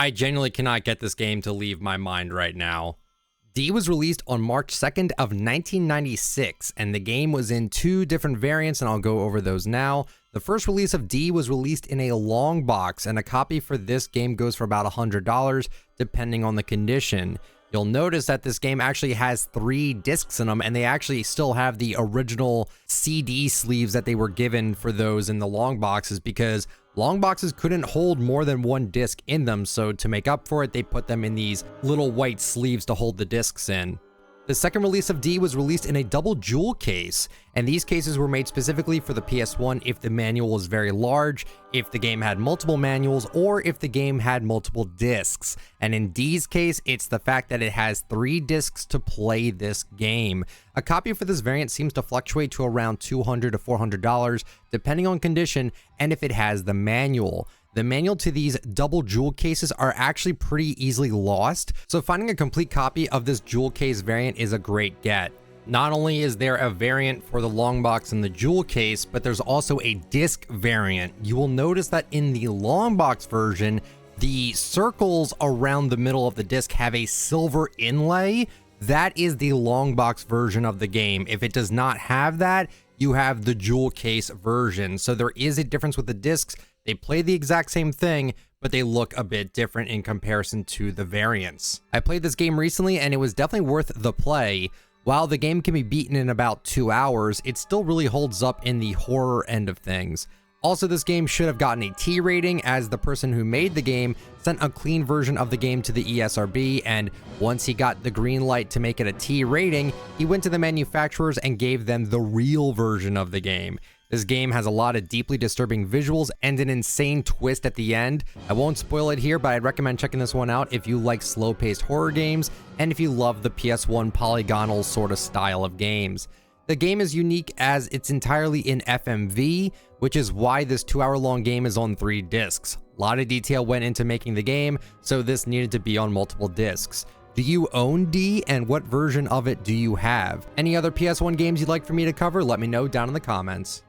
I genuinely cannot get this game to leave my mind right now. D was released on March 2nd of 1996, and the game was in 2 different variants, and I'll go over those now. The first release of D was released in a long box, and a copy for this game goes for about $100, depending on the condition. You'll notice that this game actually has 3 discs in them, and they actually still have the original CD sleeves that they were given for those in the long boxes, because long boxes couldn't hold more than 1 disc in them, so to make up for it, they put them in these little white sleeves to hold the discs in. The second release of D was released in a double jewel case, and these cases were made specifically for the PS1 if the manual was very large, if the game had multiple manuals, or if the game had multiple discs. And in D's case, it's the fact that it has 3 discs to play this game. A copy for this variant seems to fluctuate to around $200 to $400, depending on condition and if it has the manual. The manual to these double jewel cases are actually pretty easily lost, so finding a complete copy of this jewel case variant is a great get. Not only is there a variant for the long box and the jewel case, but there's also a disc variant. You will notice that in the long box version, the circles around the middle of the disc have a silver inlay. That is the long box version of the game. If it does not have that, you have the jewel case version. So there is a difference with the discs. They play the exact same thing, but they look a bit different in comparison to the variants. I played this game recently, and it was definitely worth the play. While the game can be beaten in about 2 hours, it still really holds up in the horror end of things. Also, this game should have gotten a T rating, as the person who made the game sent a clean version of the game to the ESRB, and once he got the green light to make it a T rating, he went to the manufacturers and gave them the real version of the game. This game has a lot of deeply disturbing visuals and an insane twist at the end. I won't spoil it here, but I'd recommend checking this one out if you like slow-paced horror games and if you love the PS1 polygonal sort of style of games. The game is unique as it's entirely in FMV, which is why this 2-hour-long game is on 3 discs. A lot of detail went into making the game, so this needed to be on multiple discs. Do you own D, and what version of it do you have? Any other PS1 games you'd like for me to cover? Let me know down in the comments.